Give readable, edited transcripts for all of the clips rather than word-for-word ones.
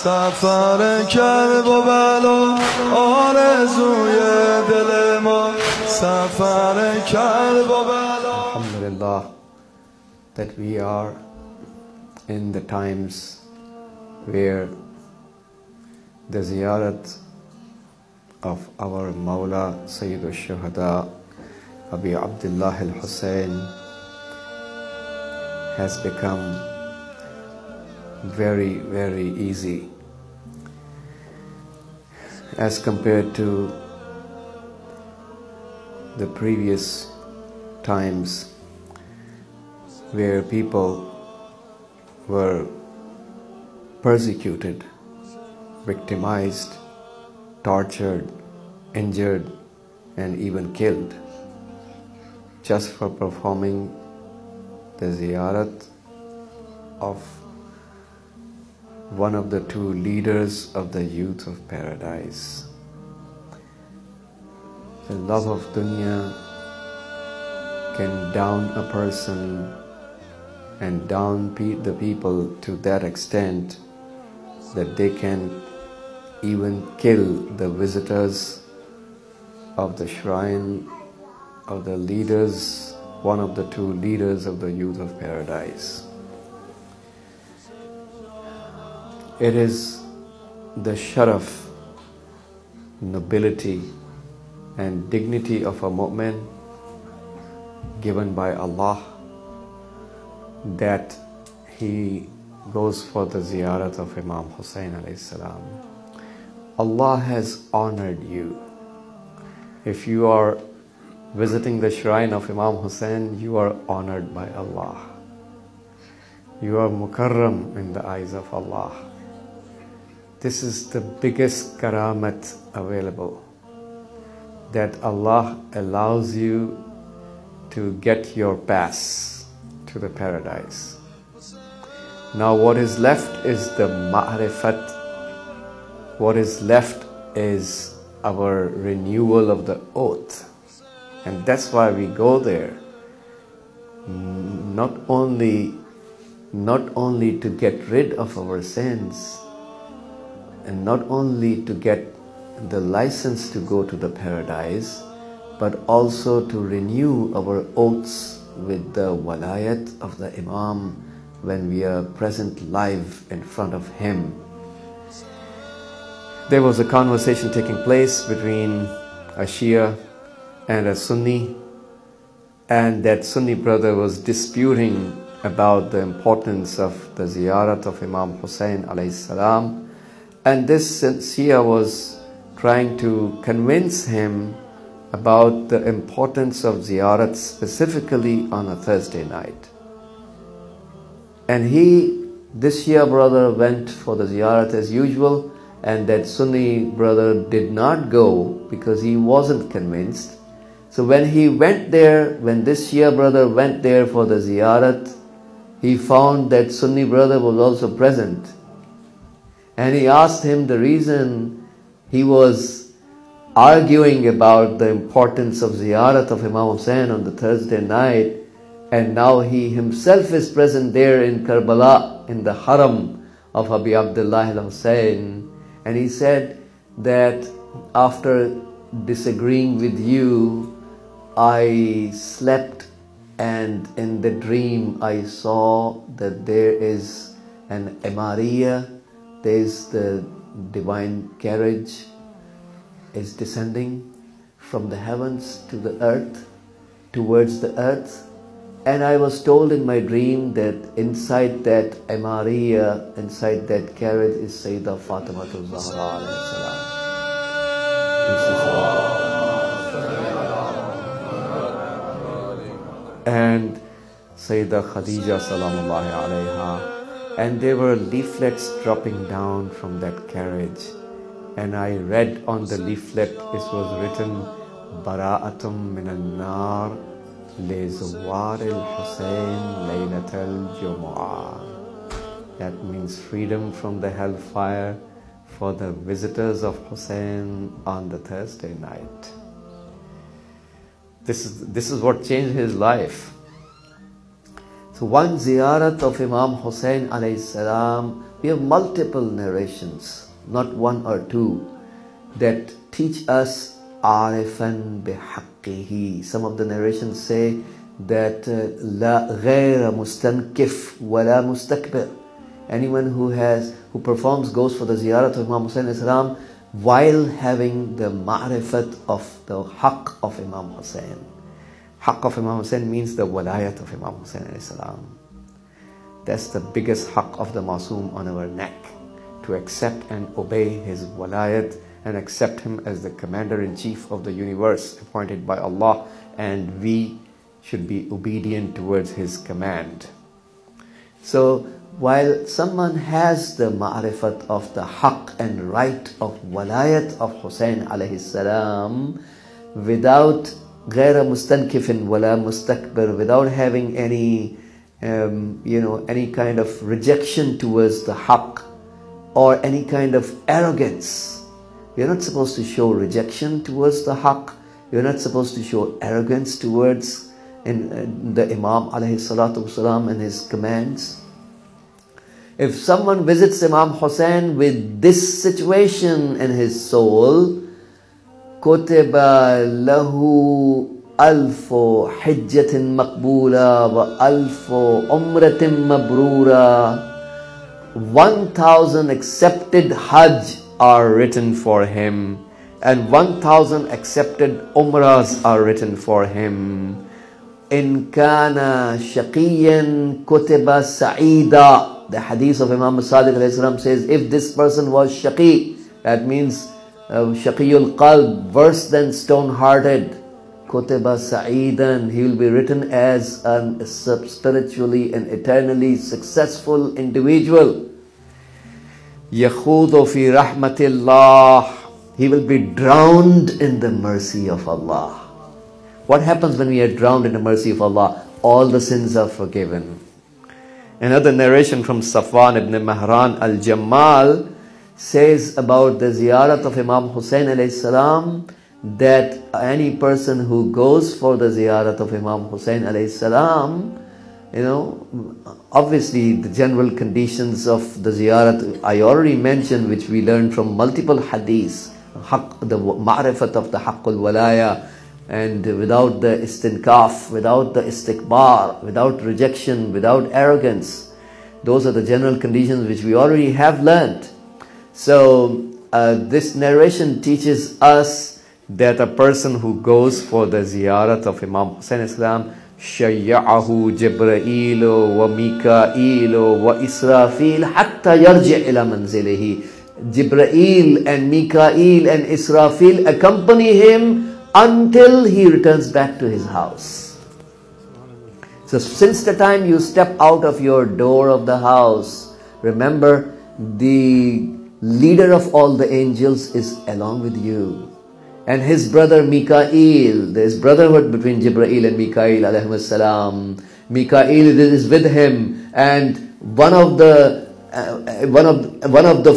سفر کرب و بلا آرزوی دل ما سفر کرب و بلا. Alhamdulillah that we are in the times where the ziyarat of our mola Sayyid al-Shuhada Abi Abdullah al-Hussain has become very, very easy as compared to the previous times where people were persecuted, victimized, tortured, injured, and even killed just for performing the ziyarat of one of the two leaders of the youth of paradise. The love of dunya can down a person and down the people to that extent that they can even kill the visitors of the shrine of the leaders, one of the two leaders of the youth of paradise. It is the sharaf, nobility and dignity of a mu'min given by Allah that he goes for the ziyarat of Imam Hussain alayhi salam. Allah has honored you. If you are visiting the shrine of Imam Hussain, you are honored by Allah. You are mukarram in the eyes of Allah. This is the biggest karamat available, that Allah allows you to get your pass to the paradise. Now what is left is the ma'rifat. What is left is our renewal of the oath. And that's why we go there. Not only to get rid of our sins, and not only to get the license to go to the paradise, but also to renew our oaths with the walayat of the Imam when we are present live in front of him. There was a conversation taking place between a Shia and a Sunni, and that Sunni brother was disputing about the importance of the ziyarat of Imam Hussain alayhi salam, and this Shia was trying to convince him about the importance of ziyarat specifically on a Thursday night. And this Shia brother went for the ziyarat as usual, and that Sunni brother did not go because he wasn't convinced. So when he went there, when this Shia brother went there for the ziyarat, he found that Sunni brother was also present. And he asked him the reason. He was arguing about the importance of ziyarat of Imam Hussain on the Thursday night, and now he himself is present there in Karbala, in the haram of Abi Abdullah al-Hussain. And he said that after disagreeing with you, I slept, and in the dream I saw that there is an Emariya, there is the divine carriage is descending from the heavens to the earth, towards the earth. And I was told in my dream that inside that Emariya, inside that carriage is Sayyidah Fatima Zahra alayhi salam. And Sayyidah Khadija salamullahi alayha. And there were leaflets dropping down from that carriage. And I read on the leaflet, it was written, Bara'atum minan nar li Zawar al-Hussain laylat al-Jumu'ah. That means freedom from the hellfire for the visitors of Hussain on the Thursday night. This is what changed his life. So one ziyarat of Imam Hussain alayhi salam, we have multiple narrations, not one or two, that teach us arifan bihaqqihi. Some of the narrations say that la ghayra mustankif wa la mustakbir. Anyone who performs goes for the ziyarat of Imam Hussain alayhi salam while having the ma'rifat of the haqq of Imam Hussain. Haqq of Imam Hussain means the walayat of Imam Hussain alayhi salam. That's the biggest haqq of the Masoom on our neck, to accept and obey his walayat and accept him as the commander-in-chief of the universe appointed by Allah, and we should be obedient towards his command. So while someone has the ma'rifat of the haqq and right of walayat of Hussain alayhi salam, without ghayra mustankifin wala mustakbir, without having any any kind of rejection towards the haqq or any kind of arrogance. You're not supposed to show rejection towards the haqq. You're not supposed to show arrogance towards the Imam alayhi salatu wasalam and his commands. If someone visits Imam Hussain with this situation in his soul, kutiba lahu alfu hijjatin maqboola wa alfu umratin mabrura. 1,000 accepted Hajj are written for him, and 1,000 accepted Umrahs are written for him. In kana shaqiyan kutiba sa'ida. The hadith of Imam Sadiq alayhi salam says, if this person was shaqi, that means shaqiyul qalb, worse than stone-hearted, kutiba sa'idan, he will be written as a spiritually and eternally successful individual. Yakhudu fi rahmatillah, he will be drowned in the mercy of Allah. What happens when we are drowned in the mercy of Allah? All the sins are forgiven. Another narration from Safwan ibn Mahran al-Jammal says about the ziyarat of Imam Hussain alayhi salam, that any person who goes for the ziyarat of Imam Hussain alayhi salam, obviously the general conditions of the ziyarat I already mentioned, which we learned from multiple hadiths, the ma'rifat of the haqqul walaya, and without the istinkaf, without the istikbar, without rejection, without arrogance. Those are the general conditions which we already have learned. So this narration teaches us that a person who goes for the ziyarat of Imam Hussain Islam, shayya'ahu Jibreel wa Mika'il wa Israfil hatta yarji' ila manzilihi. Jibreel and Mika'il and Israfil accompany him until he returns back to his house. So since the time you step out of your door of the house, remember the leader of all the angels is along with you. And his brother Mika'il, there is brotherhood between Jibreel and Mika'il alayhi salam. Mika'il is with him, and one of the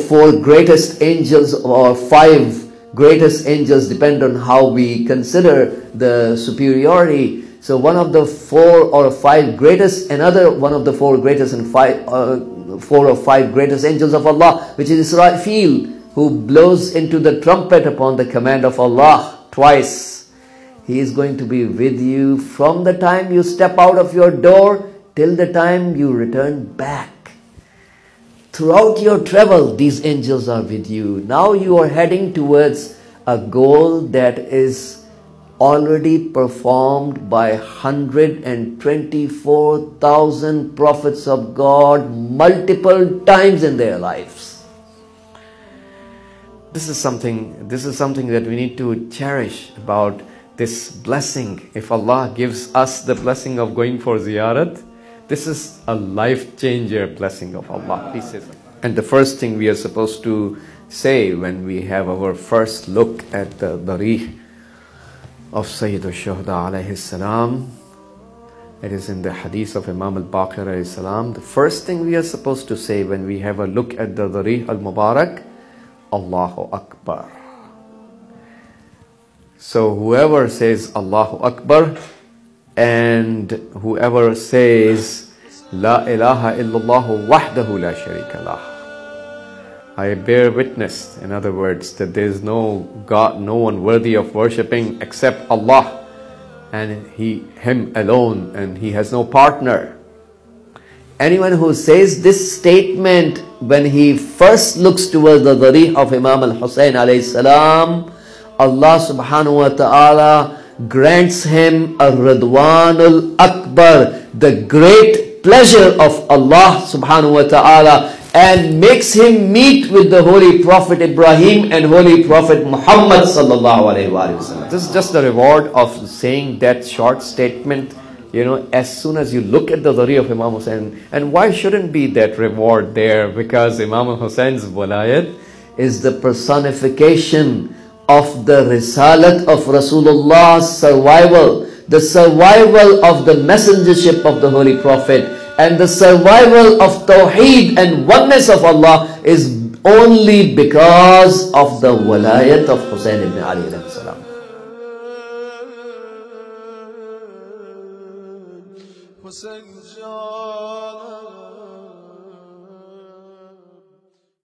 four greatest angels, or five greatest angels, depend on how we consider the superiority. So one of the four or five greatest, another one of the four greatest and four or five greatest angels of Allah, which is Israfil, who blows into the trumpet upon the command of Allah twice. He is going to be with you from the time you step out of your door till the time you return back. Throughout your travel, these angels are with you. Now you are heading towards a goal that is already performed by 124,000 prophets of God multiple times in their lives. This is something that we need to cherish about this blessing. If Allah gives us the blessing of going for ziyarat, this is a life-changer blessing of Allah. And the first thing we are supposed to say when we have our first look at the darih of Sayyid al-Shuhada alayhi salam, it is in the hadith of Imam al-Baqir alayhi salam, the first thing we are supposed to say when we have a look at the darih al-Mubarak, Allahu Akbar. So whoever says Allahu Akbar, and whoever says La ilaha illallah wahdahu la sharika lah. I bear witness, in other words, that there is no God, no one worthy of worshipping except Allah, and Him alone, and He has no partner. Anyone who says this statement when he first looks towards the darih of Imam al-Hussain alayhi salam, Allah subhanahu wa ta'ala grants him a Ridwanul Akbar, the great pleasure of Allah subhanahu wa ta'ala, and makes him meet with the Holy Prophet Ibrahim and Holy Prophet Muhammad sallallahu alayhi wa sallam. This is just the reward of saying that short statement, as soon as you look at the darih of Imam Hussain. And why shouldn't be that reward there? Because Imam Hussein's walayat is the personification of the risalat of Rasulullah's survival, the survival of the messengership of the Holy Prophet, and the survival of Tawheed and oneness of Allah is only because of the walayat of Hussain ibn Ali alayhi salam. Hussain